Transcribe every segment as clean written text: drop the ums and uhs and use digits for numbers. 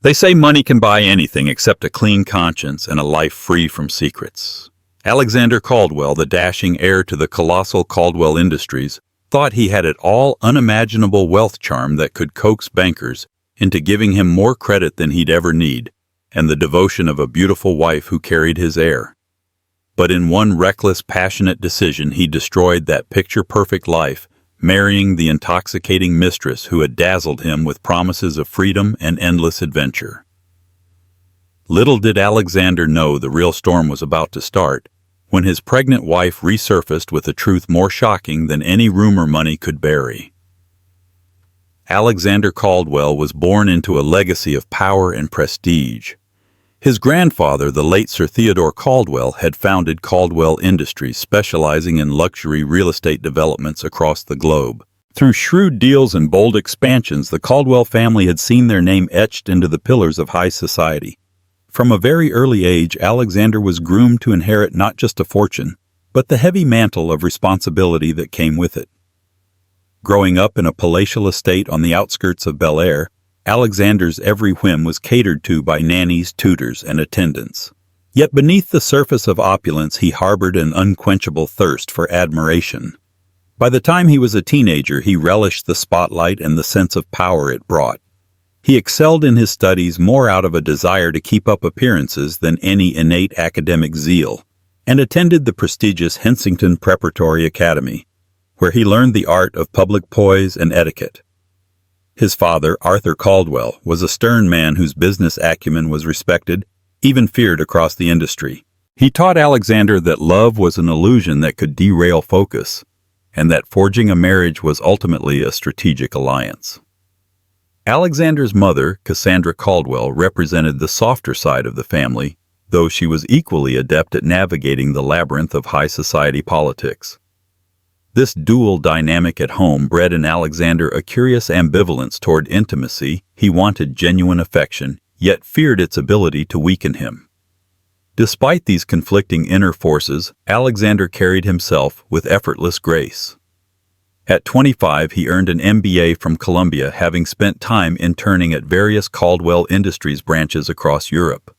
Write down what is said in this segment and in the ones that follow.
They say money can buy anything except a clean conscience and a life free from secrets. Alexander Caldwell, the dashing heir to the colossal Caldwell Industries, thought he had it all unimaginable wealth charm that could coax bankers into giving him more credit than he'd ever need, and the devotion of a beautiful wife who carried his heir. But in one reckless, passionate decision, he destroyed that picture-perfect life, marrying the intoxicating mistress who had dazzled him with promises of freedom and endless adventure. Little did Alexander know the real storm was about to start, when his pregnant wife resurfaced with a truth more shocking than any rumor money could bury. Alexander Caldwell was born into a legacy of power and prestige. His grandfather, the late Sir Theodore Caldwell, had founded Caldwell Industries, specializing in luxury real estate developments across the globe. Through shrewd deals and bold expansions, the Caldwell family had seen their name etched into the pillars of high society. From a very early age, Alexander was groomed to inherit not just a fortune, but the heavy mantle of responsibility that came with it. Growing up in a palatial estate on the outskirts of Bel Air, Alexander's every whim was catered to by nannies, tutors, and attendants. Yet beneath the surface of opulence he harbored an unquenchable thirst for admiration. By the time he was a teenager, he relished the spotlight and the sense of power it brought. He excelled in his studies more out of a desire to keep up appearances than any innate academic zeal, and attended the prestigious Hensington Preparatory Academy, where he learned the art of public poise and etiquette. His father, Arthur Caldwell, was a stern man whose business acumen was respected, even feared across the industry. He taught Alexander that love was an illusion that could derail focus, and that forging a marriage was ultimately a strategic alliance. Alexander's mother, Cassandra Caldwell, represented the softer side of the family, though she was equally adept at navigating the labyrinth of high society politics. This dual dynamic at home bred in Alexander a curious ambivalence toward intimacy. He wanted genuine affection, yet feared its ability to weaken him. Despite these conflicting inner forces, Alexander carried himself with effortless grace. At 25, he earned an MBA from Columbia, having spent time interning at various Caldwell Industries branches across Europe.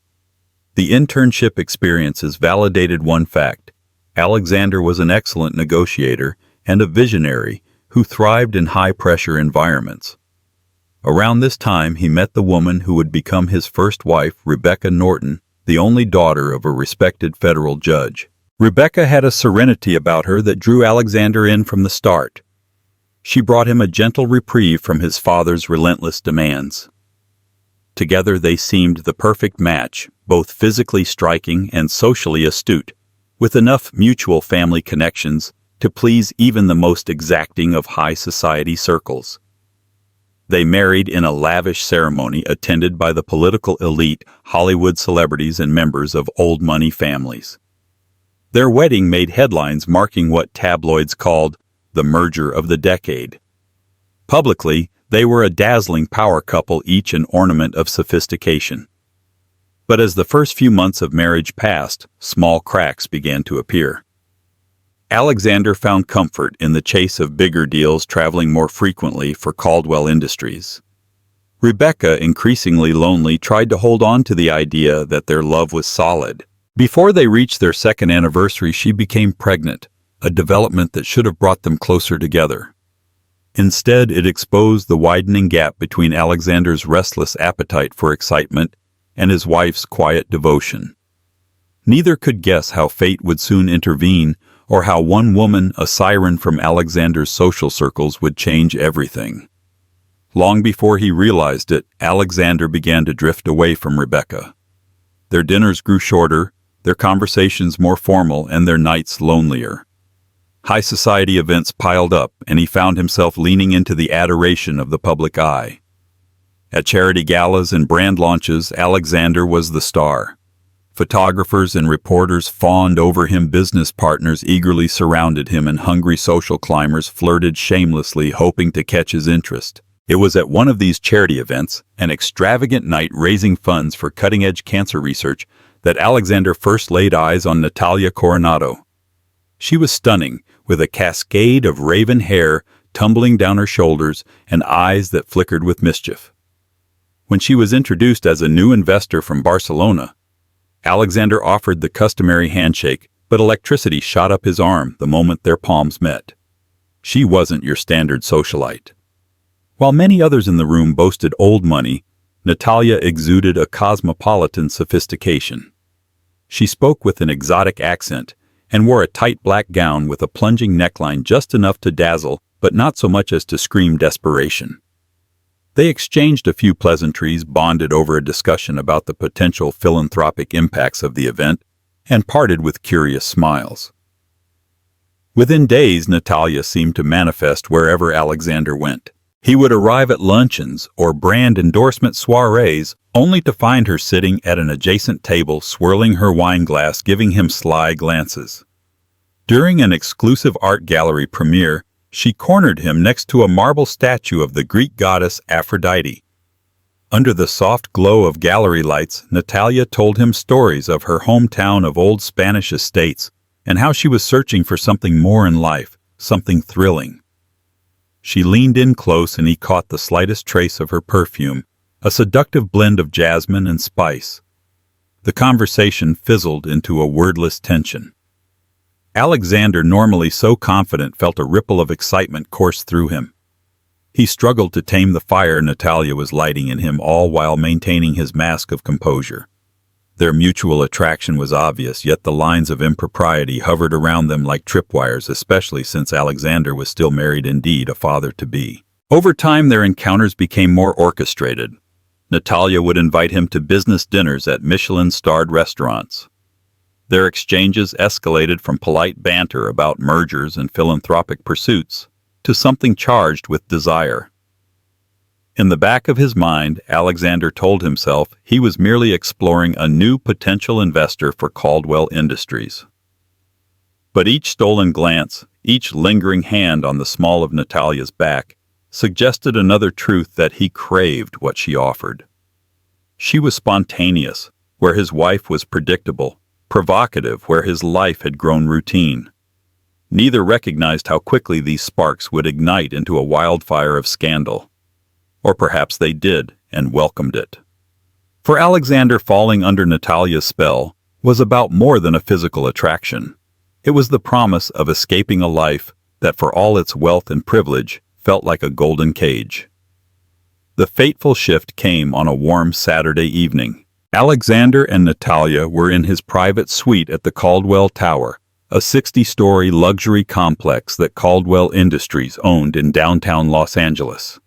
The internship experiences validated one fact: Alexander was an excellent negotiator and a visionary who thrived in high-pressure environments. Around this time, he met the woman who would become his first wife, Rebecca Norton, the only daughter of a respected federal judge. Rebecca had a serenity about her that drew Alexander in from the start. She brought him a gentle reprieve from his father's relentless demands. Together they seemed the perfect match, both physically striking and socially astute, with enough mutual family connections to please even the most exacting of high society circles. They married in a lavish ceremony attended by the political elite, Hollywood celebrities, and members of old money families. Their wedding made headlines, marking what tabloids called the merger of the decade. Publicly, they were a dazzling power couple, each an ornament of sophistication. But as the first few months of marriage passed, small cracks began to appear. Alexander found comfort in the chase of bigger deals, traveling more frequently for Caldwell Industries. Rebecca, increasingly lonely, tried to hold on to the idea that their love was solid. Before they reached their second anniversary, she became pregnant, a development that should have brought them closer together. Instead, it exposed the widening gap between Alexander's restless appetite for excitement and his wife's quiet devotion. Neither could guess how fate would soon intervene, or how one woman, a siren from Alexander's social circles, would change everything. Long before he realized it, Alexander began to drift away from Rebecca. Their dinners grew shorter, their conversations more formal, and their nights lonelier. High society events piled up, and he found himself leaning into the adoration of the public eye. At charity galas and brand launches, Alexander was the star. Photographers and reporters fawned over him, business partners eagerly surrounded him, and hungry social climbers flirted shamelessly, hoping to catch his interest. It was at one of these charity events, an extravagant night raising funds for cutting-edge cancer research, that Alexander first laid eyes on Natalia Coronado. She was stunning, with a cascade of raven hair tumbling down her shoulders and eyes that flickered with mischief. When she was introduced as a new investor from Barcelona, Alexander offered the customary handshake, but electricity shot up his arm the moment their palms met. She wasn't your standard socialite. While many others in the room boasted old money, Natalia exuded a cosmopolitan sophistication. She spoke with an exotic accent and wore a tight black gown with a plunging neckline just enough to dazzle, but not so much as to scream desperation. They exchanged a few pleasantries, bonded over a discussion about the potential philanthropic impacts of the event, and parted with curious smiles. Within days, Natalia seemed to manifest wherever Alexander went. He would arrive at luncheons or brand endorsement soirees, only to find her sitting at an adjacent table, swirling her wine glass, giving him sly glances. During an exclusive art gallery premiere, she cornered him next to a marble statue of the Greek goddess Aphrodite. Under the soft glow of gallery lights, Natalia told him stories of her hometown of old Spanish estates and how she was searching for something more in life, something thrilling. She leaned in close and he caught the slightest trace of her perfume, a seductive blend of jasmine and spice. The conversation fizzled into a wordless tension. Alexander, normally so confident, felt a ripple of excitement course through him. He struggled to tame the fire Natalia was lighting in him, all while maintaining his mask of composure. Their mutual attraction was obvious, yet the lines of impropriety hovered around them like tripwires, especially since Alexander was still married, indeed a father-to-be. Over time, their encounters became more orchestrated. Natalia would invite him to business dinners at Michelin-starred restaurants. Their exchanges escalated from polite banter about mergers and philanthropic pursuits to something charged with desire. In the back of his mind, Alexander told himself he was merely exploring a new potential investor for Caldwell Industries. But each stolen glance, each lingering hand on the small of Natalia's back, suggested another truth: that he craved what she offered. She was spontaneous, where his wife was predictable, provocative, where his life had grown routine. Neither recognized how quickly these sparks would ignite into a wildfire of scandal. Or perhaps they did, and welcomed it. For Alexander, falling under Natalia's spell was about more than a physical attraction. It was the promise of escaping a life that, for all its wealth and privilege, felt like a golden cage. The fateful shift came on a warm Saturday evening. Alexander and Natalia were in his private suite at the Caldwell Tower, a 60-story luxury complex that Caldwell Industries owned in downtown Los Angeles.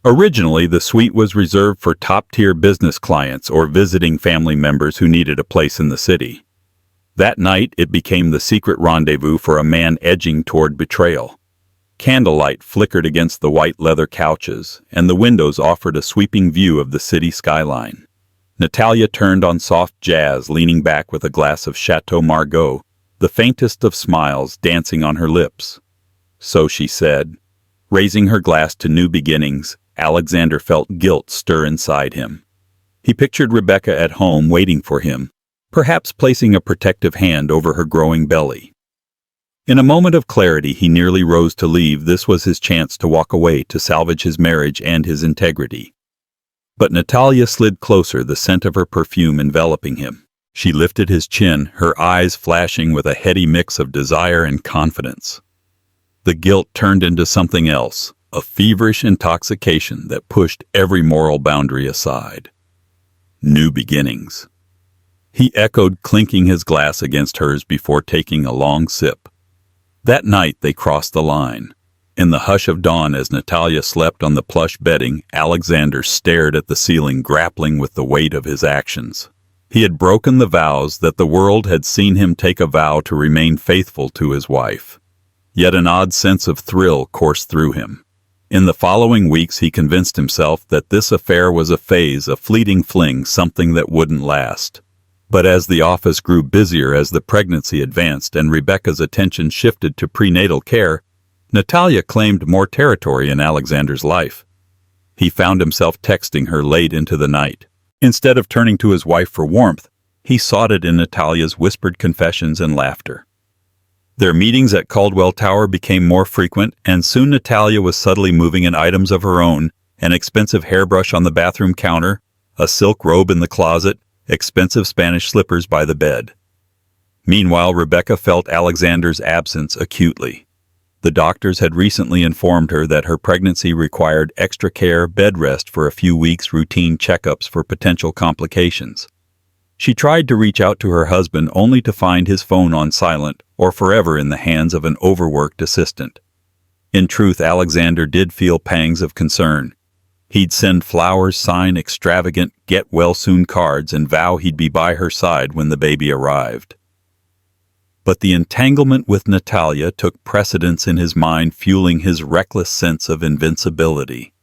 Originally, the suite was reserved for top-tier business clients or visiting family members who needed a place in the city. That night, it became the secret rendezvous for a man edging toward betrayal. Candlelight flickered against the white leather couches, and the windows offered a sweeping view of the city skyline. Natalia turned on soft jazz, leaning back with a glass of Chateau Margaux, the faintest of smiles dancing on her lips. So she said. Raising her glass to new beginnings, Alexander felt guilt stir inside him. He pictured Rebecca at home waiting for him, perhaps placing a protective hand over her growing belly. In a moment of clarity, he nearly rose to leave. This was his chance to walk away, to salvage his marriage and his integrity. But Natalia slid closer, the scent of her perfume enveloping him. She lifted his chin, her eyes flashing with a heady mix of desire and confidence. The guilt turned into something else, a feverish intoxication that pushed every moral boundary aside. New beginnings. He echoed, clinking his glass against hers before taking a long sip. That night they crossed the line. In the hush of dawn, as Natalia slept on the plush bedding, Alexander stared at the ceiling, grappling with the weight of his actions. He had broken the vows that the world had seen him take a vow to remain faithful to his wife. Yet an odd sense of thrill coursed through him. In the following weeks, he convinced himself that this affair was a phase, a fleeting fling, something that wouldn't last. But as the office grew busier, as the pregnancy advanced and Rebecca's attention shifted to prenatal care, Natalia claimed more territory in Alexander's life. He found himself texting her late into the night. Instead of turning to his wife for warmth, he sought it in Natalia's whispered confessions and laughter. Their meetings at Caldwell Tower became more frequent, and soon Natalia was subtly moving in items of her own, An expensive hairbrush on the bathroom counter, a silk robe in the closet, expensive Spanish slippers by the bed. Meanwhile, Rebecca felt Alexander's absence acutely. The doctors had recently informed her that her pregnancy required extra care, bed rest for a few weeks, routine checkups for potential complications. She tried to reach out to her husband only to find his phone on silent or forever in the hands of an overworked assistant. In truth, Alexander did feel pangs of concern. He'd send flowers, sign extravagant get-well-soon cards, and vow he'd be by her side when the baby arrived. But the entanglement with Natalia took precedence in his mind, fueling his reckless sense of invincibility.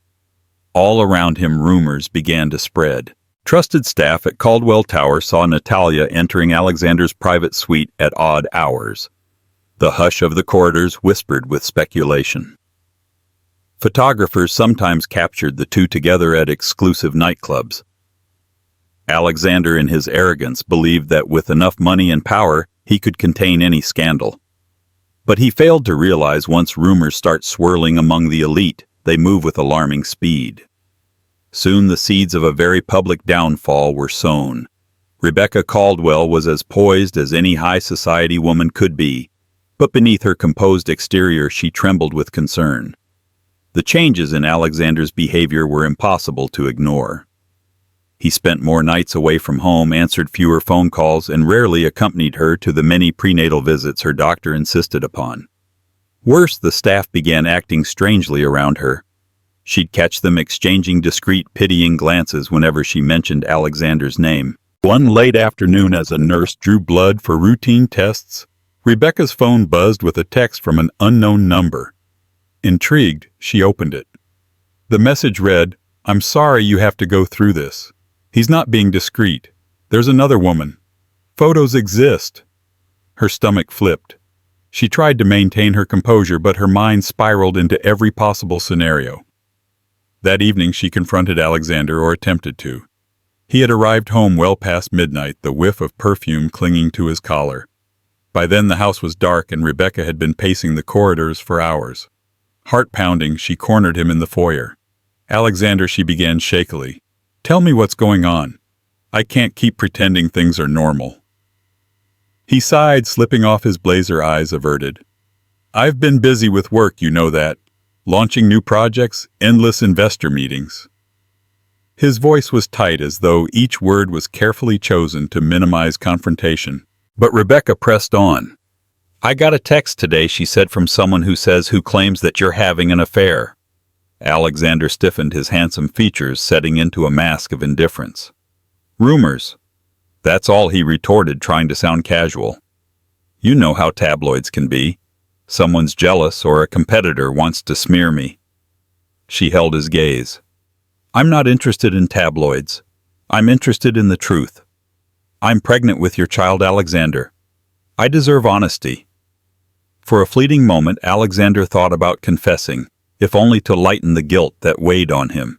All around him, rumors began to spread. Trusted staff at Caldwell Tower saw Natalia entering Alexander's private suite at odd hours. The hush of the corridors whispered with speculation. Photographers sometimes captured the two together at exclusive nightclubs. Alexander, in his arrogance, believed that with enough money and power, he could contain any scandal. But he failed to realize once rumors start swirling among the elite, they move with alarming speed. Soon the seeds of a very public downfall were sown. Rebecca Caldwell was as poised as any high society woman could be, but beneath her composed exterior she trembled with concern. The changes in Alexander's behavior were impossible to ignore. He spent more nights away from home, answered fewer phone calls, and rarely accompanied her to the many prenatal visits her doctor insisted upon. Worse, the staff began acting strangely around her. She'd catch them exchanging discreet, pitying glances whenever she mentioned Alexander's name. One late afternoon, as a nurse drew blood for routine tests, Rebecca's phone buzzed with a text from an unknown number. Intrigued, she opened it. The message read, "I'm sorry you have to go through this. He's not being discreet. There's another woman. Photos exist." Her stomach flipped. She tried to maintain her composure, but her mind spiraled into every possible scenario. That evening she confronted Alexander, or attempted to. He had arrived home well past midnight, the whiff of perfume clinging to his collar. By then the house was dark and Rebecca had been pacing the corridors for hours. Heart pounding, she cornered him in the foyer. "Alexander," she began shakily, "tell me what's going on. I can't keep pretending things are normal." He sighed, slipping off his blazer, eyes averted. "I've been busy with work, you know that. Launching new projects, endless investor meetings." His voice was tight, as though each word was carefully chosen to minimize confrontation. But Rebecca pressed on. "I got a text today," she said, "from someone who claims that you're having an affair." Alexander stiffened, his handsome features setting into a mask of indifference. "Rumors. That's all," he retorted, trying to sound casual. "You know how tabloids can be. Someone's jealous or a competitor wants to smear me." She held his gaze. "I'm not interested in tabloids. I'm interested in the truth. I'm pregnant with your child, Alexander. I deserve honesty." For a fleeting moment, Alexander thought about confessing, if only to lighten the guilt that weighed on him.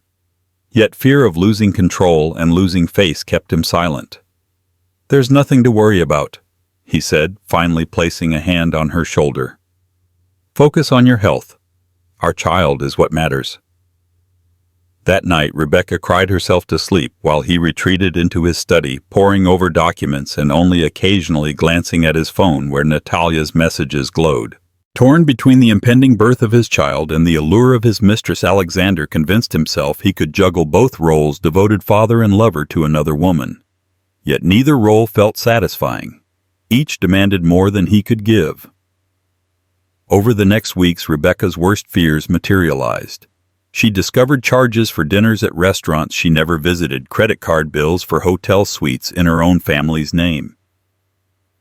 Yet fear of losing control and losing face kept him silent. "There's nothing to worry about," he said, finally placing a hand on her shoulder. "Focus on your health. Our child is what matters." That night, Rebecca cried herself to sleep while he retreated into his study, poring over documents and only occasionally glancing at his phone where Natalia's messages glowed. Torn between the impending birth of his child and the allure of his mistress, Alexander convinced himself he could juggle both roles, devoted father and lover to another woman. Yet neither role felt satisfying. Each demanded more than he could give. Over the next weeks, Rebecca's worst fears materialized. She discovered charges for dinners at restaurants she never visited, credit card bills for hotel suites in her own family's name.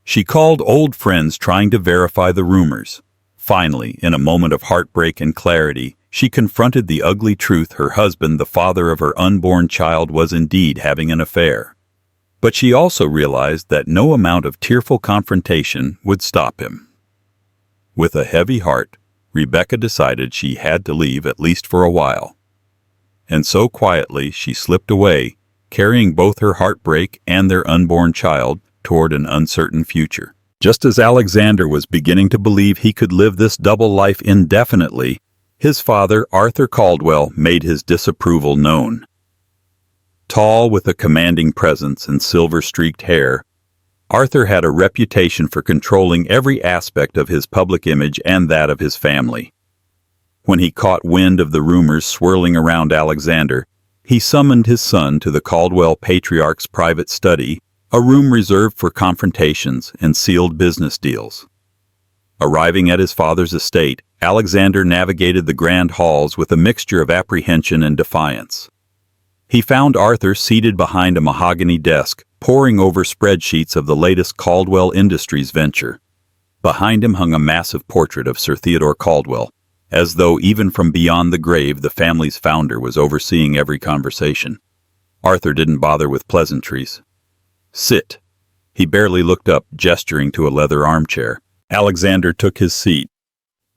She called old friends trying to verify the rumors. Finally, in a moment of heartbreak and clarity, she confronted the ugly truth: her husband, the father of her unborn child, was indeed having an affair. But she also realized that no amount of tearful confrontation would stop him. With a heavy heart, Rebecca decided she had to leave, at least for a while. And so quietly she slipped away, carrying both her heartbreak and their unborn child toward an uncertain future. Just as Alexander was beginning to believe he could live this double life indefinitely, His father, Arthur Caldwell, made his disapproval known. Tall, with a commanding presence and silver-streaked hair, Arthur had a reputation for controlling every aspect of his public image and that of his family. When he caught wind of the rumors swirling around Alexander, he summoned his son to the Caldwell patriarch's private study, a room reserved for confrontations and sealed business deals. Arriving at his father's estate, Alexander navigated the grand halls with a mixture of apprehension and defiance. He found Arthur seated behind a mahogany desk, poring over spreadsheets of the latest Caldwell Industries venture. Behind him hung a massive portrait of Sir Theodore Caldwell, as though even from beyond the grave the family's founder was overseeing every conversation. Arthur didn't bother with pleasantries. "Sit." He barely looked up, gesturing to a leather armchair. Alexander took his seat.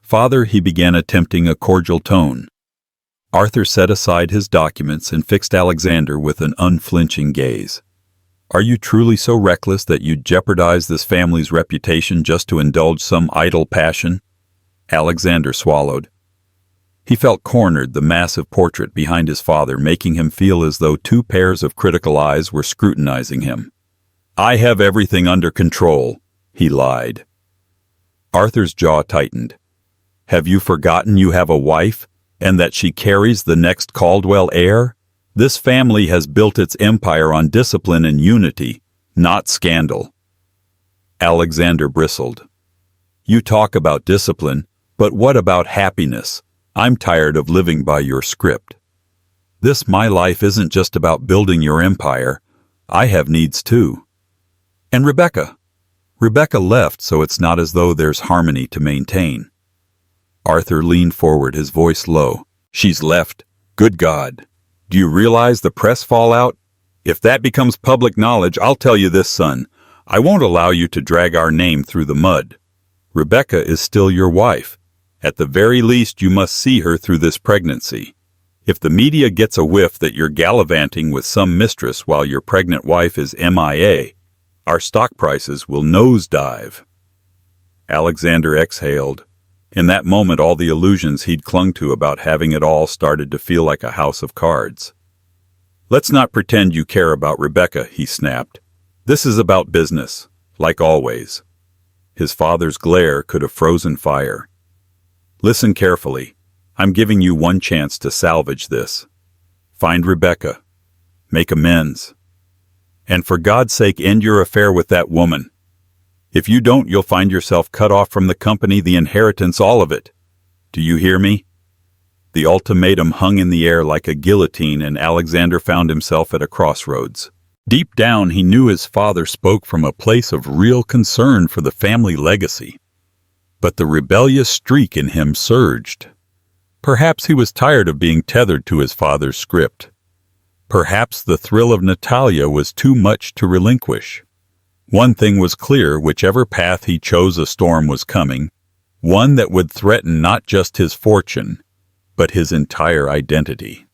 "Father," he began, attempting a cordial tone. Arthur set aside his documents and fixed Alexander with an unflinching gaze. "Are you truly so reckless that you'd jeopardize this family's reputation just to indulge some idle passion?" Alexander swallowed. He felt cornered, the massive portrait behind his father making him feel as though two pairs of critical eyes were scrutinizing him. "I have everything under control," he lied. Arthur's jaw tightened. "Have you forgotten you have a wife, and that she carries the next Caldwell heir? This family has built its empire on discipline and unity, not scandal." Alexander bristled. "You talk about discipline, but what about happiness? I'm tired of living by your script. My life isn't just about building your empire. I have needs too. And Rebecca left, so it's not as though there's harmony to maintain." Arthur leaned forward, his voice low. "She's left. Good God. Do you realize the press fallout? If that becomes public knowledge, I'll tell you this, son. I won't allow you to drag our name through the mud. Rebecca is still your wife. At the very least, you must see her through this pregnancy. If the media gets a whiff that you're gallivanting with some mistress while your pregnant wife is MIA, our stock prices will nosedive." Alexander exhaled. In that moment, all the illusions he'd clung to about having it all started to feel like a house of cards. "Let's not pretend you care about Rebecca," he snapped. "This is about business, like always." His father's glare could have frozen fire. "Listen carefully. I'm giving you one chance to salvage this. Find Rebecca. Make amends. And for God's sake, end your affair with that woman. If you don't, you'll find yourself cut off from the company, the inheritance, all of it. Do you hear me?" The ultimatum hung in the air like a guillotine, and Alexander found himself at a crossroads. Deep down, he knew his father spoke from a place of real concern for the family legacy. But the rebellious streak in him surged. Perhaps he was tired of being tethered to his father's script. Perhaps the thrill of Natalia was too much to relinquish. One thing was clear: whichever path he chose, a storm was coming, one that would threaten not just his fortune, but his entire identity.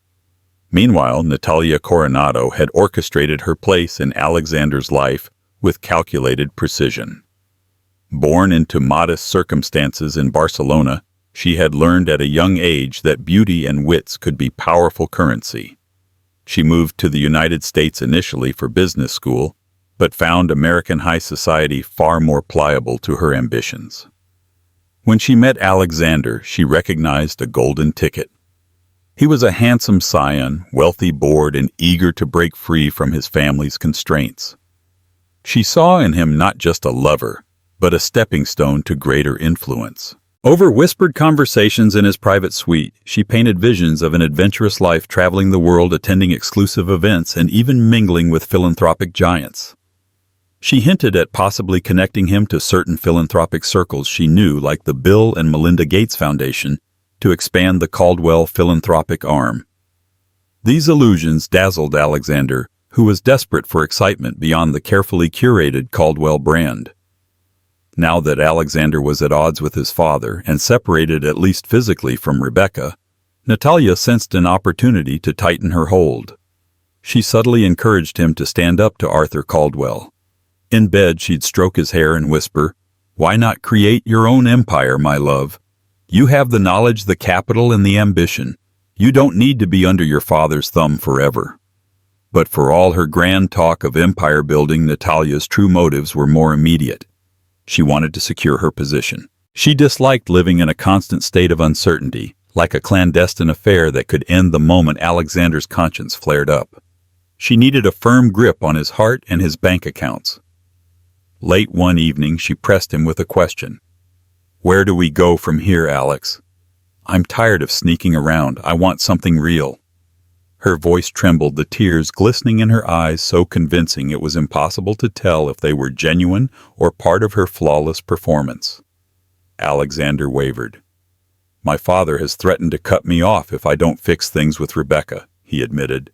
Meanwhile, Natalia Coronado had orchestrated her place in Alexander's life with calculated precision. Born into modest circumstances in Barcelona, she had learned at a young age that beauty and wits could be powerful currency. She moved to the United States initially for business school, but found American high society far more pliable to her ambitions. When she met Alexander, she recognized a golden ticket. He was a handsome scion, wealthy, bored, and eager to break free from his family's constraints. She saw in him not just a lover, but a stepping stone to greater influence. Over whispered conversations in his private suite, she painted visions of an adventurous life, traveling the world, attending exclusive events, and even mingling with philanthropic giants. She hinted at possibly connecting him to certain philanthropic circles she knew, like the Bill and Melinda Gates Foundation, to expand the Caldwell philanthropic arm. These illusions dazzled Alexander, who was desperate for excitement beyond the carefully curated Caldwell brand. Now that Alexander was at odds with his father and separated at least physically from Rebecca, Natalia sensed an opportunity to tighten her hold. She subtly encouraged him to stand up to Arthur Caldwell. In bed, she'd stroke his hair and whisper, "Why not create your own empire, my love? You have the knowledge, the capital, and the ambition. You don't need to be under your father's thumb forever." But for all her grand talk of empire building, Natalia's true motives were more immediate. She wanted to secure her position. She disliked living in a constant state of uncertainty, like a clandestine affair that could end the moment Alexander's conscience flared up. She needed a firm grip on his heart and his bank accounts. Late one evening, she pressed him with a question. "Where do we go from here, Alex? I'm tired of sneaking around. I want something real." Her voice trembled, the tears glistening in her eyes so convincing it was impossible to tell if they were genuine or part of her flawless performance. Alexander wavered. "My father has threatened to cut me off if I don't fix things with Rebecca," he admitted.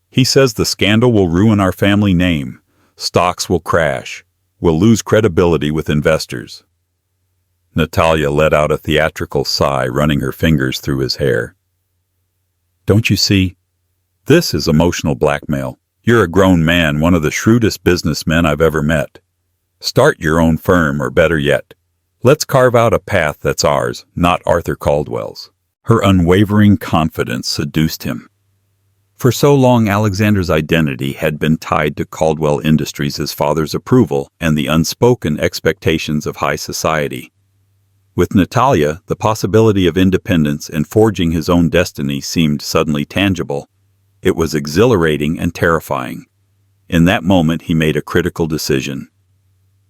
"He says the scandal will ruin our family name. Stocks will crash. We'll lose credibility with investors." Natalia let out a theatrical sigh, running her fingers through his hair. "Don't you see? This is emotional blackmail. You're a grown man, one of the shrewdest businessmen I've ever met. Start your own firm, or better yet, let's carve out a path that's ours, not Arthur Caldwell's." Her unwavering confidence seduced him. For so long, Alexander's identity had been tied to Caldwell Industries, his father's approval, and the unspoken expectations of high society. With Natalia, the possibility of independence and forging his own destiny seemed suddenly tangible. It was exhilarating and terrifying. In that moment, he made a critical decision.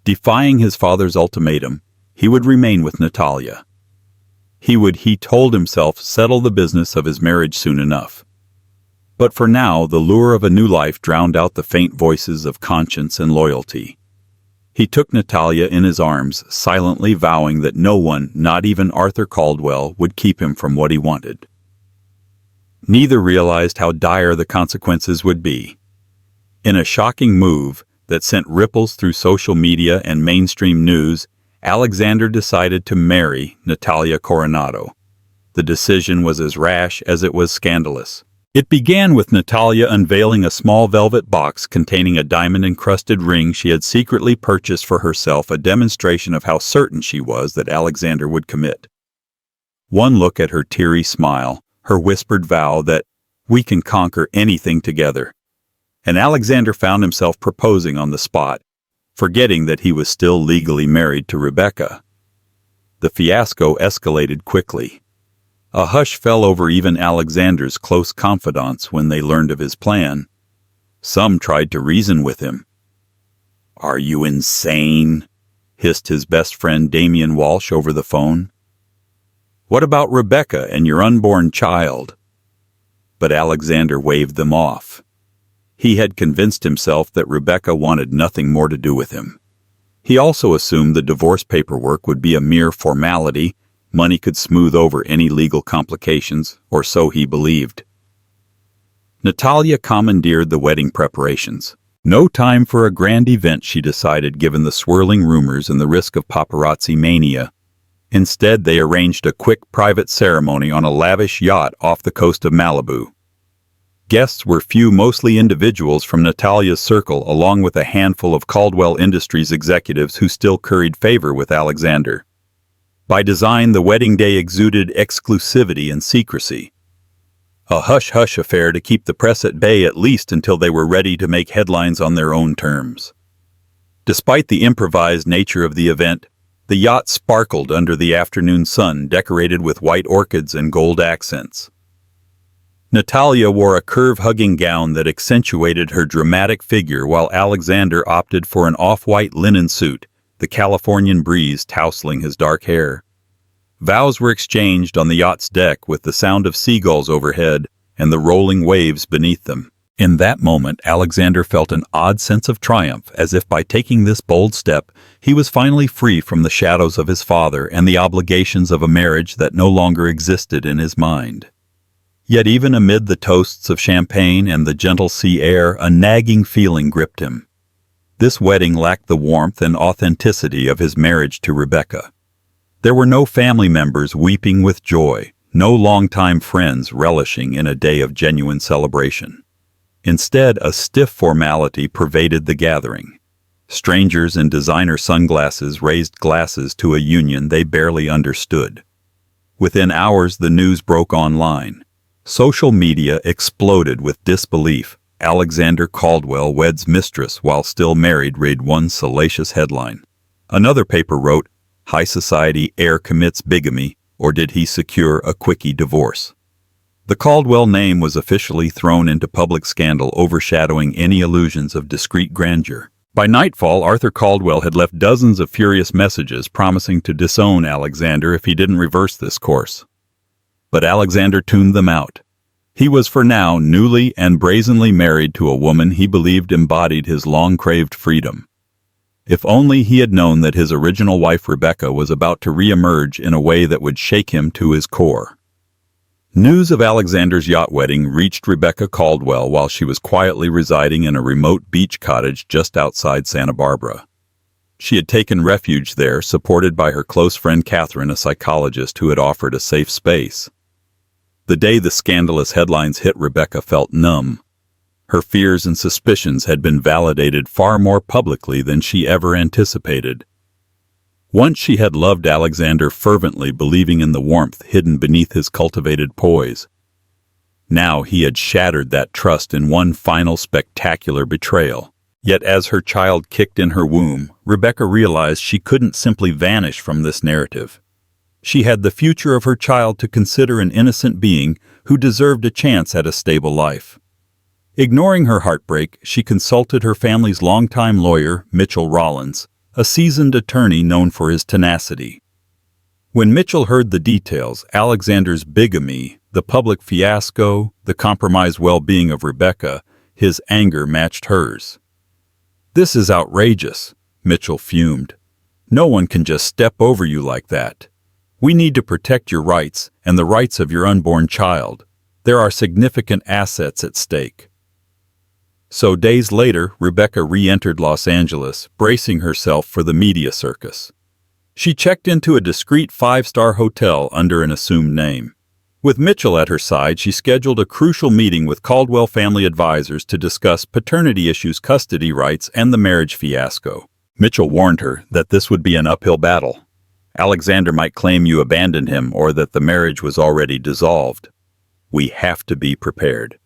Defying his father's ultimatum, he would remain with Natalia. He told himself, settle the business of his marriage soon enough. But for now, the lure of a new life drowned out the faint voices of conscience and loyalty. He took Natalia in his arms, silently vowing that no one, not even Arthur Caldwell, would keep him from what he wanted. Neither realized how dire the consequences would be. In a shocking move that sent ripples through social media and mainstream news, Alexander decided to marry Natalia Coronado. The decision was as rash as it was scandalous. It began with Natalia unveiling a small velvet box containing a diamond-encrusted ring she had secretly purchased for herself, a demonstration of how certain she was that Alexander would commit. One look at her teary smile, her whispered vow that we can conquer anything together, and Alexander found himself proposing on the spot, forgetting that he was still legally married to Rebecca. The fiasco escalated quickly. A hush fell over even Alexander's close confidants when they learned of his plan. Some tried to reason with him. "Are you insane?" hissed his best friend Damian Walsh over the phone. "What about Rebecca and your unborn child?" But Alexander waved them off. He had convinced himself that Rebecca wanted nothing more to do with him. He also assumed the divorce paperwork would be a mere formality. Money could smooth over any legal complications, or so he believed. Natalia commandeered the wedding preparations. No time for a grand event, she decided, given the swirling rumors and the risk of paparazzi mania. Instead, they arranged a quick private ceremony on a lavish yacht off the coast of Malibu. Guests were few, mostly individuals from Natalia's circle, along with a handful of Caldwell Industries executives who still curried favor with Alexander. By design, the wedding day exuded exclusivity and secrecy. A hush-hush affair to keep the press at bay, at least until they were ready to make headlines on their own terms. Despite the improvised nature of the event, the yacht sparkled under the afternoon sun, decorated with white orchids and gold accents. Natalia wore a curve-hugging gown that accentuated her dramatic figure, while Alexander opted for an off-white linen suit, the Californian breeze tousling his dark hair. Vows were exchanged on the yacht's deck, with the sound of seagulls overhead and the rolling waves beneath them. In that moment, Alexander felt an odd sense of triumph, as if by taking this bold step, he was finally free from the shadows of his father and the obligations of a marriage that no longer existed in his mind. Yet even amid the toasts of champagne and the gentle sea air, a nagging feeling gripped him. This wedding lacked the warmth and authenticity of his marriage to Rebecca. There were no family members weeping with joy, no longtime friends relishing in a day of genuine celebration. Instead, a stiff formality pervaded the gathering. Strangers in designer sunglasses raised glasses to a union they barely understood. Within hours, the news broke online. Social media exploded with disbelief. Alexander Caldwell weds mistress while still married read one salacious headline. Another paper wrote, "High society heir commits bigamy, or did he secure a quickie divorce?" The Caldwell name was officially thrown into public scandal, overshadowing any illusions of discreet grandeur. By nightfall, Arthur Caldwell had left dozens of furious messages promising to disown Alexander if he didn't reverse this course. But Alexander tuned them out. He was for now newly and brazenly married to a woman he believed embodied his long-craved freedom. If only he had known that his original wife Rebecca was about to re-emerge in a way that would shake him to his core. News of Alexander's yacht wedding reached Rebecca Caldwell while she was quietly residing in a remote beach cottage just outside Santa Barbara. She had taken refuge there, supported by her close friend Catherine, a psychologist who had offered a safe space. The day the scandalous headlines hit, Rebecca felt numb. Her fears and suspicions had been validated far more publicly than she ever anticipated. Once she had loved Alexander fervently, believing in the warmth hidden beneath his cultivated poise. Now he had shattered that trust in one final spectacular betrayal. Yet as her child kicked in her womb, Rebecca realized she couldn't simply vanish from this narrative. She had the future of her child to consider, an innocent being who deserved a chance at a stable life. Ignoring her heartbreak, she consulted her family's longtime lawyer, Mitchell Rollins, a seasoned attorney known for his tenacity. When Mitchell heard the details, Alexander's bigamy, the public fiasco, the compromised well-being of Rebecca, his anger matched hers. "This is outrageous," Mitchell fumed. "No one can just step over you like that. We need to protect your rights and the rights of your unborn child. There are significant assets at stake." So days later, Rebecca re-entered Los Angeles, bracing herself for the media circus. She checked into a discreet 5-star hotel under an assumed name. With Mitchell at her side, she scheduled a crucial meeting with Caldwell family advisors to discuss paternity issues, custody rights, and the marriage fiasco. Mitchell warned her that this would be an uphill battle. Alexander might claim you abandoned him or that the marriage was already dissolved. "We have to be prepared."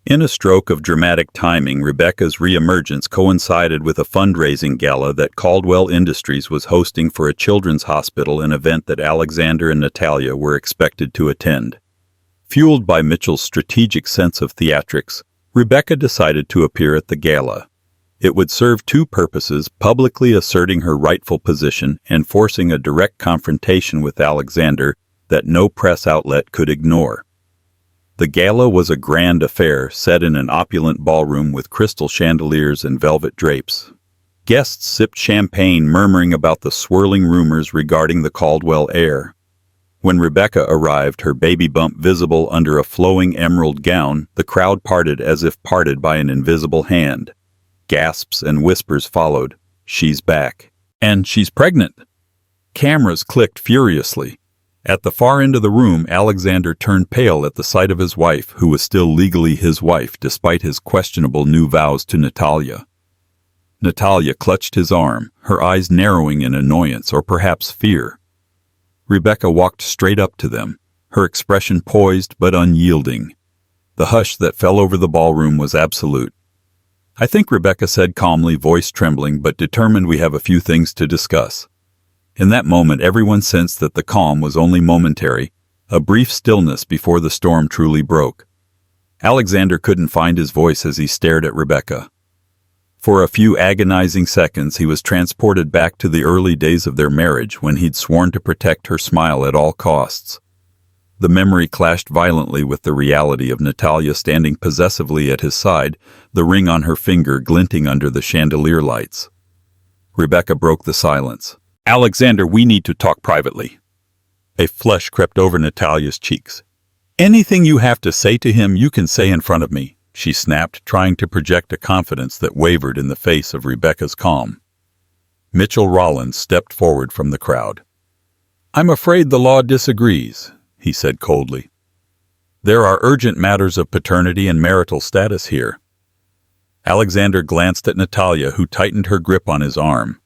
In a stroke of dramatic timing, Rebecca's reemergence coincided with a fundraising gala that Caldwell Industries was hosting for a children's hospital, an event that Alexander and Natalia were expected to attend. Fueled by Mitchell's strategic sense of theatrics, Rebecca decided to appear at the gala. It would serve two purposes: publicly asserting her rightful position and forcing a direct confrontation with Alexander that no press outlet could ignore. The gala was a grand affair set in an opulent ballroom with crystal chandeliers and velvet drapes. Guests sipped champagne, murmuring about the swirling rumors regarding the Caldwell heir. When Rebecca arrived, her baby bump visible under a flowing emerald gown, the crowd parted as if parted by an invisible hand. Gasps and whispers followed. "She's back." And "she's pregnant." Cameras clicked furiously. At the far end of the room, Alexander turned pale at the sight of his wife, who was still legally his wife despite his questionable new vows to Natalia. Natalia clutched his arm, her eyes narrowing in annoyance or perhaps fear. Rebecca walked straight up to them, her expression poised but unyielding. The hush that fell over the ballroom was absolute. "I think," Rebecca said calmly, voice trembling but determined, "we have a few things to discuss." In that moment, everyone sensed that the calm was only momentary, a brief stillness before the storm truly broke. Alexander couldn't find his voice as he stared at Rebecca. For a few agonizing seconds, he was transported back to the early days of their marriage when he'd sworn to protect her smile at all costs. The memory clashed violently with the reality of Natalia standing possessively at his side, the ring on her finger glinting under the chandelier lights. Rebecca broke the silence. "Alexander, we need to talk privately." A flush crept over Natalia's cheeks. "Anything you have to say to him, you can say in front of me," she snapped, trying to project a confidence that wavered in the face of Rebecca's calm. Mitchell Rollins stepped forward from the crowd. "I'm afraid the law disagrees," he said coldly. "There are urgent matters of paternity and marital status here." Alexander glanced at Natalia, who tightened her grip on his arm.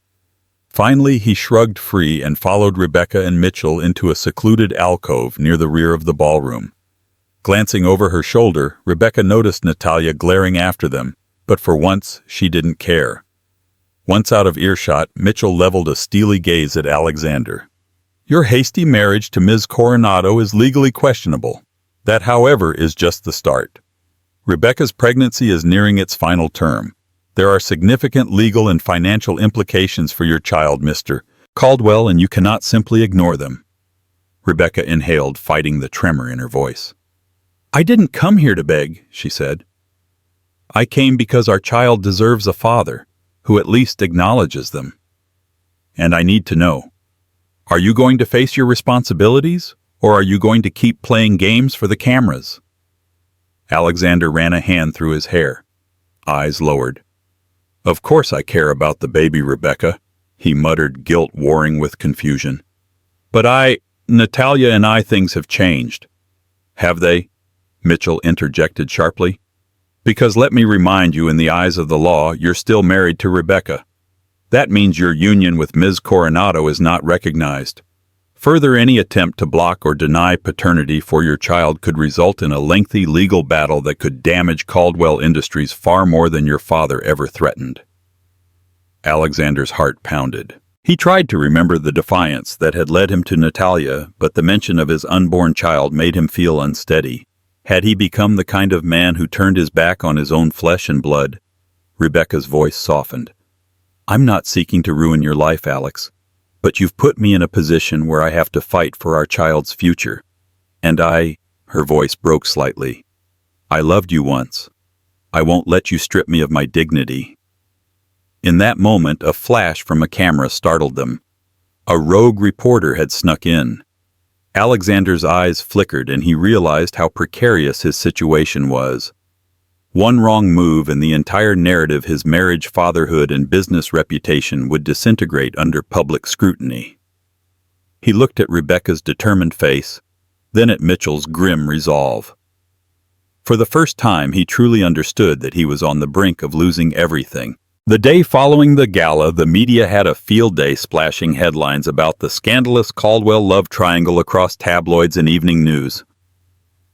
Finally, he shrugged free and followed Rebecca and Mitchell into a secluded alcove near the rear of the ballroom. Glancing over her shoulder, Rebecca noticed Natalia glaring after them, but for once, she didn't care. Once out of earshot, Mitchell leveled a steely gaze at Alexander. "Your hasty marriage to Ms. Coronado is legally questionable. That, however, is just the start. Rebecca's pregnancy is nearing its final term. There are significant legal and financial implications for your child, Mr. Caldwell, and you cannot simply ignore them." Rebecca inhaled, fighting the tremor in her voice. "I didn't come here to beg," she said. "I came because our child deserves a father who at least acknowledges them. And I need to know, are you going to face your responsibilities, or are you going to keep playing games for the cameras?" Alexander ran a hand through his hair, eyes lowered. "Of course I care about the baby, Rebecca," he muttered, guilt warring with confusion. "But Natalia and I, things have changed." "Have they?" Mitchell interjected sharply. "Because let me remind you, in the eyes of the law, you're still married to Rebecca. That means your union with Ms. Coronado is not recognized. Further, any attempt to block or deny paternity for your child could result in a lengthy legal battle that could damage Caldwell Industries far more than your father ever threatened." Alexander's heart pounded. He tried to remember the defiance that had led him to Natalia, but the mention of his unborn child made him feel unsteady. Had he become the kind of man who turned his back on his own flesh and blood? Rebecca's voice softened. "I'm not seeking to ruin your life, Alex, but you've put me in a position where I have to fight for our child's future. And her voice broke slightly. "I loved you once. I won't let you strip me of my dignity." In that moment, a flash from a camera startled them. A rogue reporter had snuck in. Alexander's eyes flickered and he realized how precarious his situation was. One wrong move and the entire narrative, his marriage, fatherhood, and business reputation would disintegrate under public scrutiny. He looked at Rebecca's determined face, then at Mitchell's grim resolve. For the first time, he truly understood that he was on the brink of losing everything. The day following the gala, the media had a field day, splashing headlines about the scandalous Caldwell love triangle across tabloids and evening news.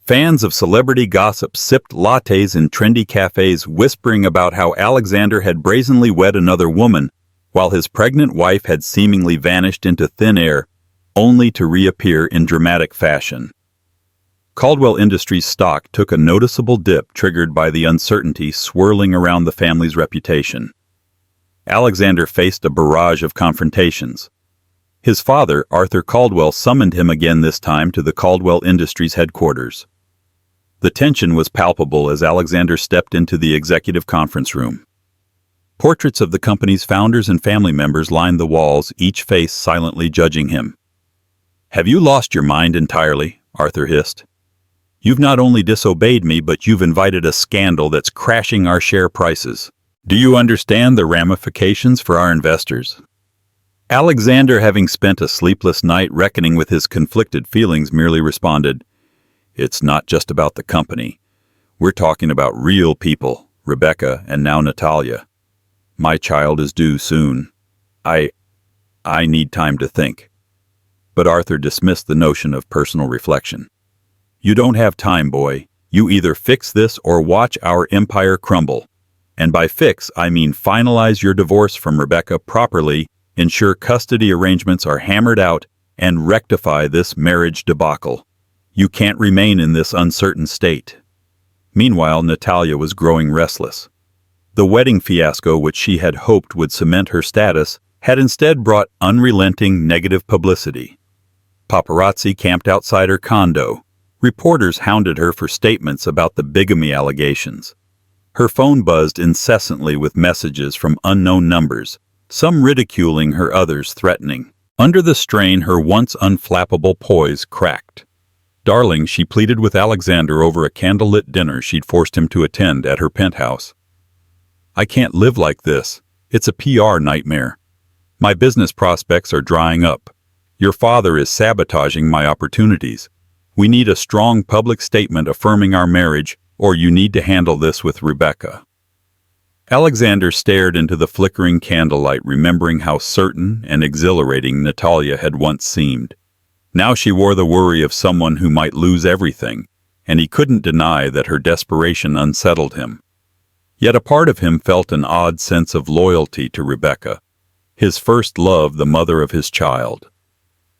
Fans of celebrity gossip sipped lattes in trendy cafes, whispering about how Alexander had brazenly wed another woman, while his pregnant wife had seemingly vanished into thin air, only to reappear in dramatic fashion. Caldwell Industries stock took a noticeable dip, triggered by the uncertainty swirling around the family's reputation. Alexander faced a barrage of confrontations. His father, Arthur Caldwell, summoned him again, this time to the Caldwell Industries headquarters. The tension was palpable as Alexander stepped into the executive conference room. Portraits of the company's founders and family members lined the walls, each face silently judging him. "Have you lost your mind entirely?" Arthur hissed. "You've not only disobeyed me, but you've invited a scandal that's crashing our share prices. Do you understand the ramifications for our investors?" Alexander, having spent a sleepless night reckoning with his conflicted feelings, merely responded, "It's not just about the company. We're talking about real people, Rebecca and now Natalia. My child is due soon. I need time to think." But Arthur dismissed the notion of personal reflection. "You don't have time, boy. You either fix this or watch our empire crumble. And by fix, I mean finalize your divorce from Rebecca properly, ensure custody arrangements are hammered out, and rectify this marriage debacle. You can't remain in this uncertain state." Meanwhile, Natalia was growing restless. The wedding fiasco, which she had hoped would cement her status, had instead brought unrelenting negative publicity. Paparazzi camped outside her condo. Reporters hounded her for statements about the bigamy allegations. Her phone buzzed incessantly with messages from unknown numbers, some ridiculing her, others threatening. Under the strain, her once unflappable poise cracked. "Darling," she pleaded with Alexander over a candlelit dinner she'd forced him to attend at her penthouse. "I can't live like this. It's a PR nightmare. My business prospects are drying up. Your father is sabotaging my opportunities. We need a strong public statement affirming our marriage, or you need to handle this with Rebecca." Alexander stared into the flickering candlelight, remembering how certain and exhilarating Natalia had once seemed. Now she wore the worry of someone who might lose everything, and he couldn't deny that her desperation unsettled him. Yet a part of him felt an odd sense of loyalty to Rebecca, his first love, the mother of his child.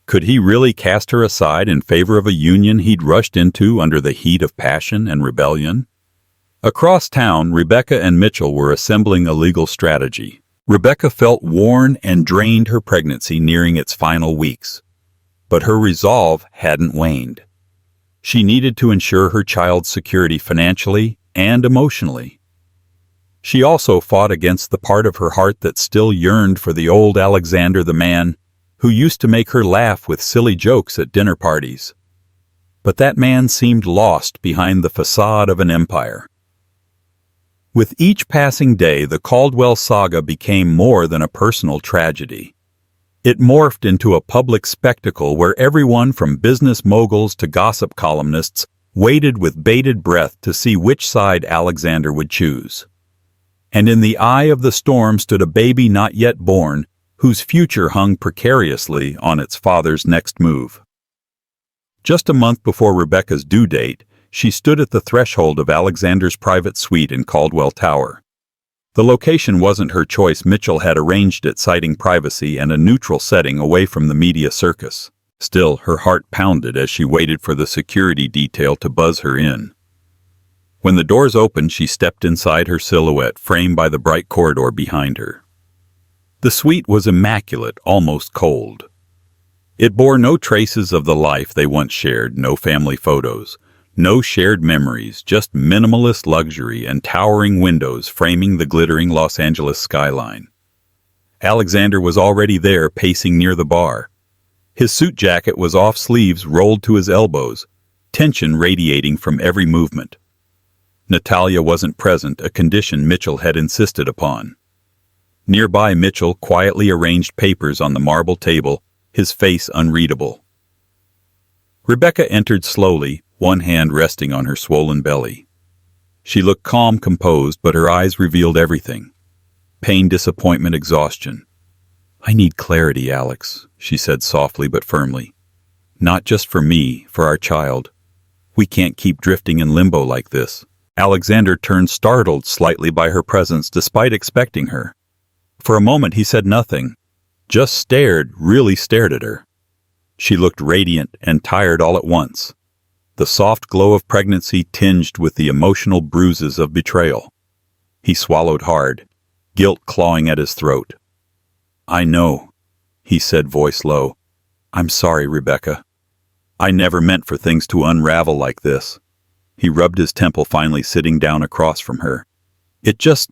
Could he really cast her aside in favor of a union he'd rushed into under the heat of passion and rebellion? Across town, Rebecca and Mitchell were assembling a legal strategy. Rebecca felt worn and drained, her pregnancy nearing its final weeks. But her resolve hadn't waned. She needed to ensure her child's security financially and emotionally. She also fought against the part of her heart that still yearned for the old Alexander, the man who used to make her laugh with silly jokes at dinner parties. But that man seemed lost behind the facade of an empire. With each passing day, the Caldwell saga became more than a personal tragedy. It morphed into a public spectacle where everyone from business moguls to gossip columnists waited with bated breath to see which side Alexander would choose. And in the eye of the storm stood a baby not yet born, whose future hung precariously on its father's next move. Just a month before Rebecca's due date, she stood at the threshold of Alexander's private suite in Caldwell Tower. The location wasn't her choice. Mitchell had arranged it, citing privacy and a neutral setting away from the media circus. Still, her heart pounded as she waited for the security detail to buzz her in. When the doors opened, she stepped inside, her silhouette framed by the bright corridor behind her. The suite was immaculate, almost cold. It bore no traces of the life they once shared, no family photos, no shared memories, just minimalist luxury and towering windows framing the glittering Los Angeles skyline. Alexander was already there, pacing near the bar. His suit jacket was off, sleeves rolled to his elbows, tension radiating from every movement. Natalia wasn't present, a condition Mitchell had insisted upon. Nearby, Mitchell quietly arranged papers on the marble table, his face unreadable. Rebecca entered slowly, one hand resting on her swollen belly. She looked calm, composed, but her eyes revealed everything. Pain, disappointment, exhaustion. "I need clarity, Alex," she said softly but firmly. "Not just for me, for our child. We can't keep drifting in limbo like this." Alexander turned, startled slightly by her presence despite expecting her. For a moment he said nothing, just stared, really stared at her. She looked radiant and tired all at once. The soft glow of pregnancy tinged with the emotional bruises of betrayal. He swallowed hard, guilt clawing at his throat. "I know," he said, voice low. "I'm sorry, Rebecca. I never meant for things to unravel like this." He rubbed his temple, finally sitting down across from her. "It just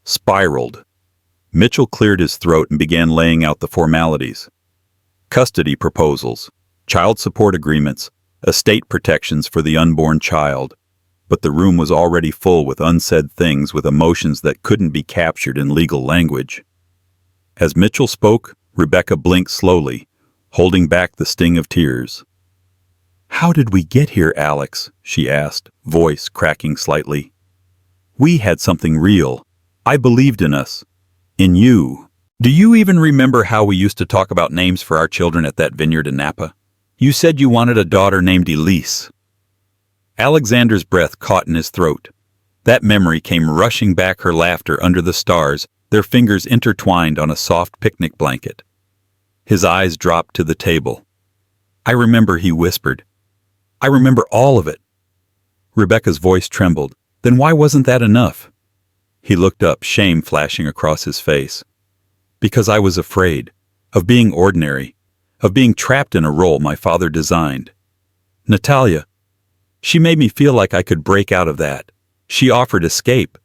spiraled." Mitchell cleared his throat and began laying out the formalities. Custody proposals, child support agreements, estate protections for the unborn child. But the room was already full with unsaid things, with emotions that couldn't be captured in legal language. As Mitchell spoke, Rebecca blinked slowly, holding back the sting of tears. "How did we get here, Alex?" she asked, voice cracking slightly. "We had something real. I believed in us. In you. Do you even remember how we used to talk about names for our children at that vineyard in Napa? You said you wanted a daughter named Elise." Alexander's breath caught in his throat. That memory came rushing back, her laughter under the stars, their fingers intertwined on a soft picnic blanket. His eyes dropped to the table. "I remember," he whispered. "I remember all of it." Rebecca's voice trembled. "Then why wasn't that enough?" He looked up, shame flashing across his face. "Because I was afraid of being ordinary, of being trapped in a role my father designed. Natalia, she made me feel like I could break out of that. She offered escape,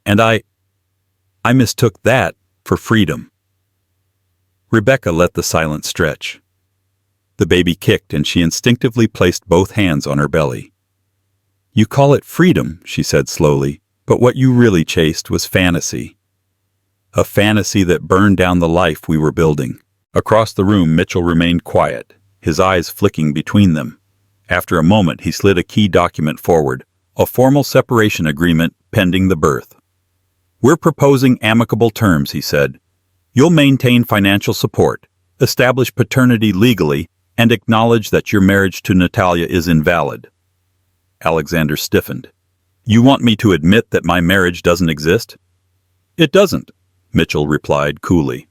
and I mistook that for freedom." Rebecca let the silence stretch. The baby kicked, and she instinctively placed both hands on her belly. "You call it freedom," she said slowly, "but what you really chased was fantasy. A fantasy that burned down the life we were building." Across the room, Mitchell remained quiet, his eyes flicking between them. After a moment, he slid a key document forward, a formal separation agreement pending the birth. "We're proposing amicable terms," he said. "You'll maintain financial support, establish paternity legally, and acknowledge that your marriage to Natalia is invalid." Alexander stiffened. "You want me to admit that my marriage doesn't exist?" "It doesn't," Mitchell replied coolly.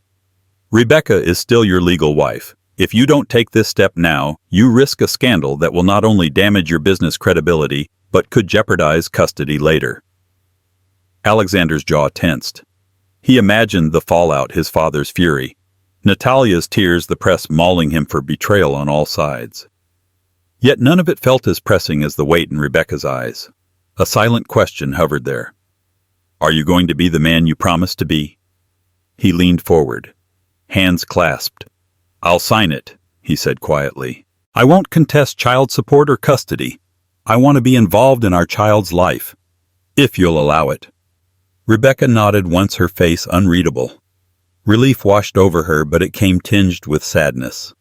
"Rebecca is still your legal wife. If you don't take this step now, you risk a scandal that will not only damage your business credibility, but could jeopardize custody later." Alexander's jaw tensed. He imagined the fallout, his father's fury, Natalia's tears, the press mauling him for betrayal on all sides. Yet none of it felt as pressing as the weight in Rebecca's eyes. A silent question hovered there. "Are you going to be the man you promised to be?" He leaned forward, hands clasped. "I'll sign it," he said quietly. "I won't contest child support or custody. I want to be involved in our child's life, if you'll allow it." Rebecca nodded, once her face unreadable. Relief washed over her, but it came tinged with sadness.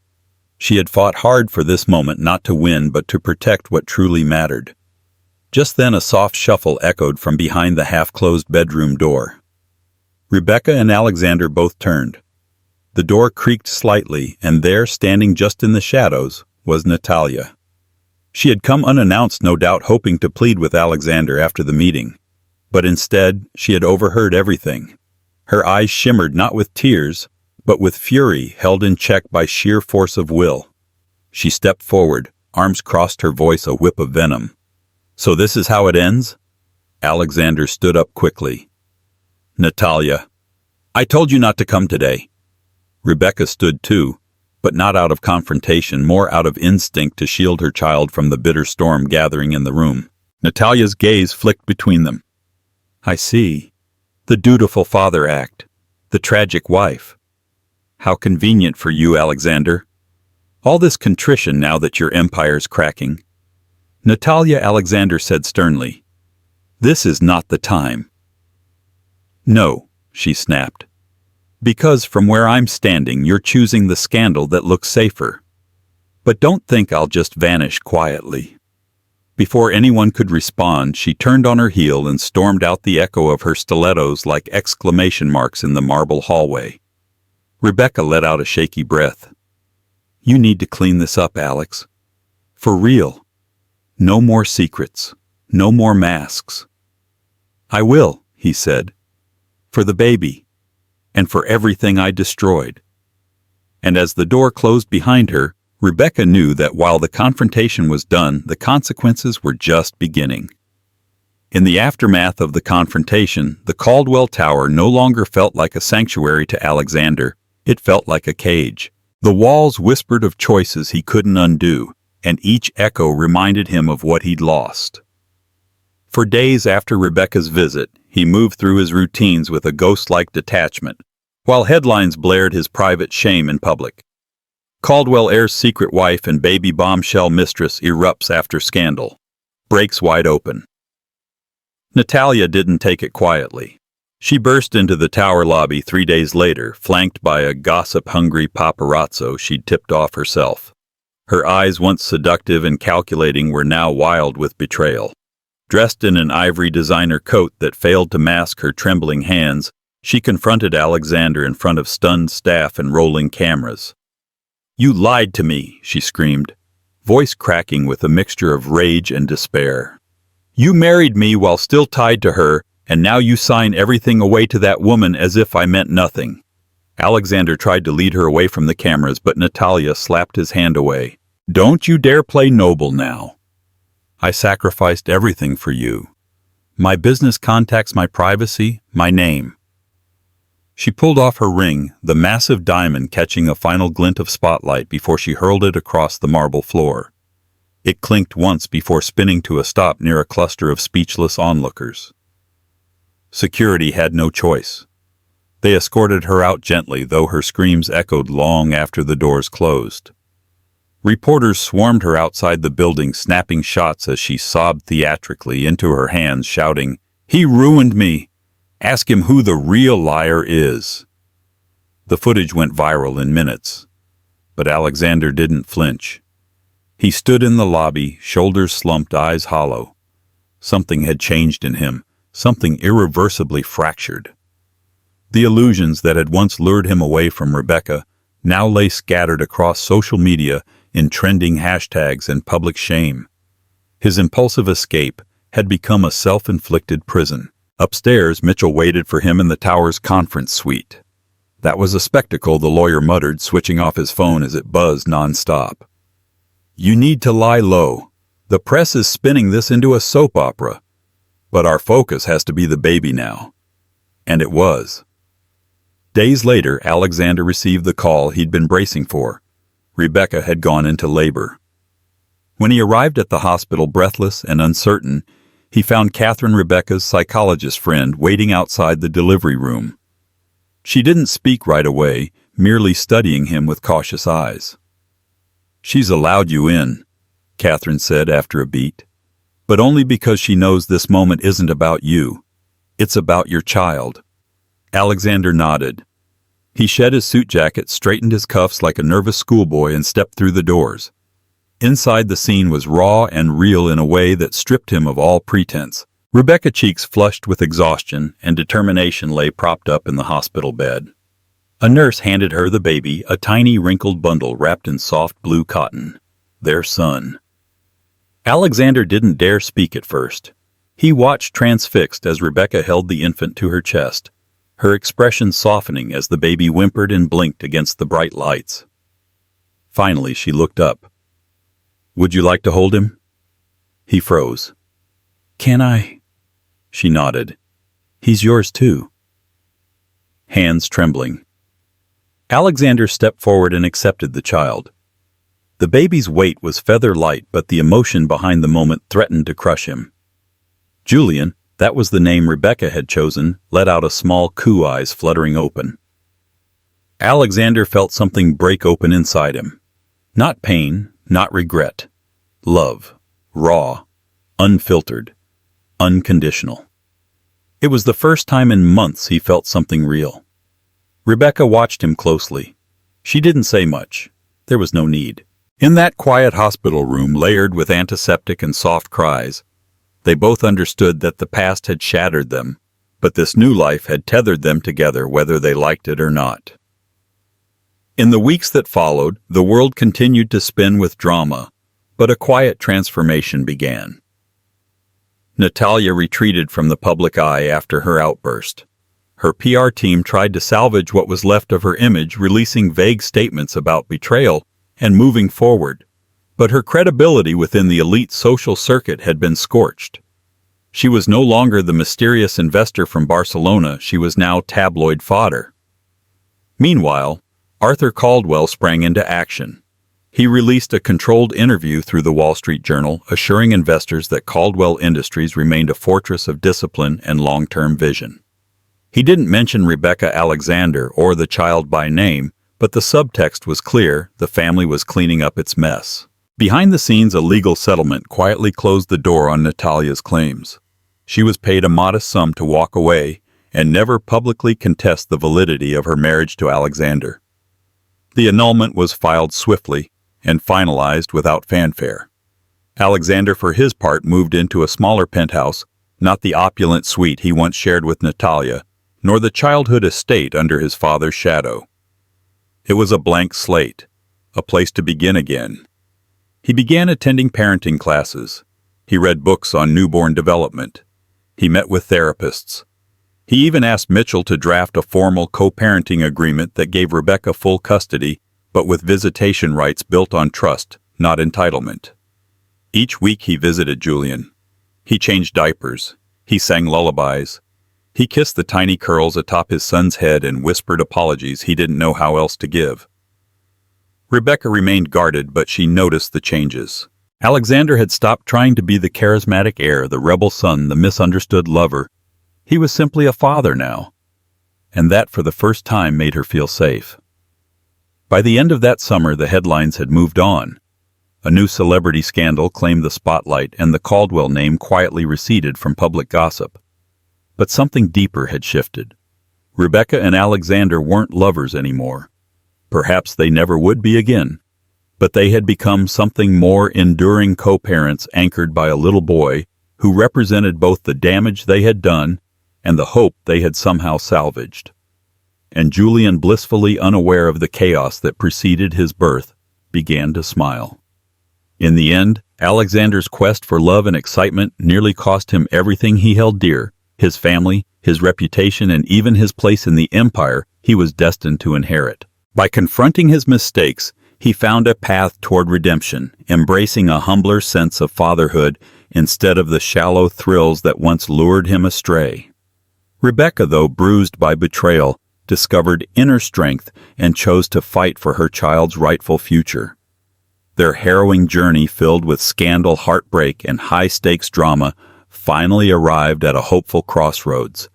She had fought hard for this moment, not to win, but to protect what truly mattered. Just then a soft shuffle echoed from behind the half-closed bedroom door. Rebecca and Alexander both turned. The door creaked slightly, and there, standing just in the shadows, was Natalia. She had come unannounced, no doubt hoping to plead with Alexander after the meeting. But instead, she had overheard everything. Her eyes shimmered not with tears, but with fury held in check by sheer force of will. She stepped forward, arms crossed, her voice a whip of venom. "So this is how it ends?" Alexander stood up quickly. "Natalia, I told you not to come today." Rebecca stood too, but not out of confrontation, more out of instinct to shield her child from the bitter storm gathering in the room. Natalia's gaze flicked between them. "I see. The dutiful father act. The tragic wife. How convenient for you, Alexander. All this contrition now that your empire's cracking." Natalia, Alexander said sternly. "This is not the time." "No," she snapped. "Because from where I'm standing, you're choosing the scandal that looks safer. But don't think I'll just vanish quietly." Before anyone could respond, she turned on her heel and stormed out, the echo of her stilettos like exclamation marks in the marble hallway. Rebecca let out a shaky breath. "You need to clean this up, Alex. For real. No more secrets. No more masks." "I will," he said. "For the baby. And for everything I destroyed." And as the door closed behind her, Rebecca knew that while the confrontation was done, the consequences were just beginning. In the aftermath of the confrontation, the Caldwell Tower no longer felt like a sanctuary to Alexander. It felt like a cage. The walls whispered of choices he couldn't undo, and each echo reminded him of what he'd lost. For days after Rebecca's visit, he moved through his routines with a ghost-like detachment, while headlines blared his private shame in public. Caldwell heir's secret wife and baby bombshell mistress erupts after scandal. Breaks wide open. Natalia didn't take it quietly. She burst into the tower lobby 3 days later, flanked by a gossip-hungry paparazzo she'd tipped off herself. Her eyes, once seductive and calculating, were now wild with betrayal. Dressed in an ivory designer coat that failed to mask her trembling hands, she confronted Alexander in front of stunned staff and rolling cameras. "You lied to me," she screamed, voice cracking with a mixture of rage and despair. "You married me while still tied to her, and now you sign everything away to that woman as if I meant nothing." Alexander tried to lead her away from the cameras, but Natalia slapped his hand away. "Don't you dare play noble now. I sacrificed everything for you. My business contacts, my privacy, my name." She pulled off her ring, the massive diamond catching a final glint of spotlight before she hurled it across the marble floor. It clinked once before spinning to a stop near a cluster of speechless onlookers. Security had no choice. They escorted her out gently, though her screams echoed long after the doors closed. Reporters swarmed her outside the building, snapping shots as she sobbed theatrically into her hands, shouting, "He ruined me! Ask him who the real liar is." The footage went viral in minutes, but Alexander didn't flinch. He stood in the lobby, shoulders slumped, eyes hollow. Something had changed in him, something irreversibly fractured. The illusions that had once lured him away from Rebecca now lay scattered across social media in trending hashtags and public shame. His impulsive escape had become a self-inflicted prison. Upstairs, Mitchell waited for him in the tower's conference suite. That was a spectacle, the lawyer muttered, switching off his phone as it buzzed nonstop. "You need to lie low. The press is spinning this into a soap opera. But our focus has to be the baby now." And it was. Days later, Alexander received the call he'd been bracing for. Rebecca had gone into labor. When he arrived at the hospital, breathless and uncertain, he found Catherine, Rebecca's psychologist friend, waiting outside the delivery room. She didn't speak right away, merely studying him with cautious eyes. "She's allowed you in," Catherine said after a beat. "But only because she knows this moment isn't about you. It's about your child." Alexander nodded. He shed his suit jacket, straightened his cuffs like a nervous schoolboy, and stepped through the doors. Inside, the scene was raw and real in a way that stripped him of all pretense. Rebecca's cheeks, flushed with exhaustion and determination, lay propped up in the hospital bed. A nurse handed her the baby, a tiny wrinkled bundle wrapped in soft blue cotton. Their son. Alexander didn't dare speak at first. He watched transfixed as Rebecca held the infant to her chest, her expression softening as the baby whimpered and blinked against the bright lights. Finally, she looked up. "Would you like to hold him?" He froze. "Can I?" She nodded. "He's yours too." Hands trembling. Alexander stepped forward and accepted the child. The baby's weight was feather light, but the emotion behind the moment threatened to crush him. Julian, that was the name Rebecca had chosen, let out a small coo, eyes fluttering open. Alexander felt something break open inside him. Not pain, not regret. Love. Raw. Unfiltered. Unconditional. It was the first time in months he felt something real. Rebecca watched him closely. She didn't say much. There was no need. In that quiet hospital room, layered with antiseptic and soft cries, they both understood that the past had shattered them, but this new life had tethered them together whether they liked it or not. In the weeks that followed, the world continued to spin with drama, but a quiet transformation began. Natalia retreated from the public eye after her outburst. Her PR team tried to salvage what was left of her image, releasing vague statements about betrayal and moving forward, but her credibility within the elite social circuit had been scorched. She was no longer the mysterious investor from Barcelona, she was now tabloid fodder. Meanwhile, Arthur Caldwell sprang into action. He released a controlled interview through the Wall Street Journal, assuring investors that Caldwell Industries remained a fortress of discipline and long-term vision. He didn't mention Rebecca Alexander or the child by name, but the subtext was clear: the family was cleaning up its mess. Behind the scenes, a legal settlement quietly closed the door on Natalia's claims. She was paid a modest sum to walk away and never publicly contest the validity of her marriage to Alexander. The annulment was filed swiftly and finalized without fanfare. Alexander, for his part, moved into a smaller penthouse, not the opulent suite he once shared with Natalia, nor the childhood estate under his father's shadow. It was a blank slate, a place to begin again. He began attending parenting classes. He read books on newborn development. He met with therapists. He even asked Mitchell to draft a formal co-parenting agreement that gave Rebecca full custody, but with visitation rights built on trust, not entitlement. Each week he visited Julian. He changed diapers. He sang lullabies. He kissed the tiny curls atop his son's head and whispered apologies he didn't know how else to give. Rebecca remained guarded, but she noticed the changes. Alexander had stopped trying to be the charismatic heir, the rebel son, the misunderstood lover. He was simply a father now. And that, for the first time, made her feel safe. By the end of that summer, the headlines had moved on. A new celebrity scandal claimed the spotlight, and the Caldwell name quietly receded from public gossip. But something deeper had shifted. Rebecca and Alexander weren't lovers anymore. Perhaps they never would be again. But they had become something more: enduring co-parents anchored by a little boy who who represented both the damage they had done and the hope they had somehow salvaged. And Julian, blissfully unaware of the chaos that preceded his birth, began to smile. In the end, Alexander's quest for love and excitement nearly cost him everything he held dear: his family, his reputation, and even his place in the empire he was destined to inherit. By confronting his mistakes, he found a path toward redemption, embracing a humbler sense of fatherhood instead of the shallow thrills that once lured him astray. Rebecca, though bruised by betrayal, discovered inner strength and chose to fight for her child's rightful future. Their harrowing journey, filled with scandal, heartbreak, and high-stakes drama, finally arrived at a hopeful crossroads,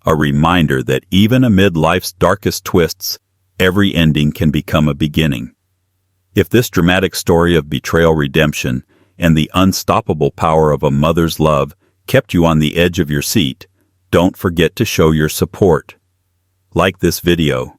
a reminder that even amid life's darkest twists, every ending can become a beginning. If this dramatic story of betrayal, redemption, and the unstoppable power of a mother's love kept you on the edge of your seat, don't forget to show your support. Like this video.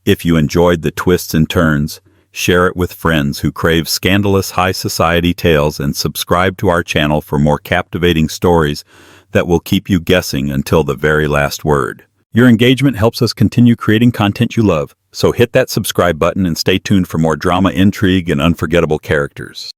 If you enjoyed the twists and turns, share it with friends who crave scandalous high society tales, and subscribe to our channel for more captivating stories that will keep you guessing until the very last word. Your engagement helps us continue creating content you love, so hit that subscribe button and stay tuned for more drama, intrigue, and unforgettable characters.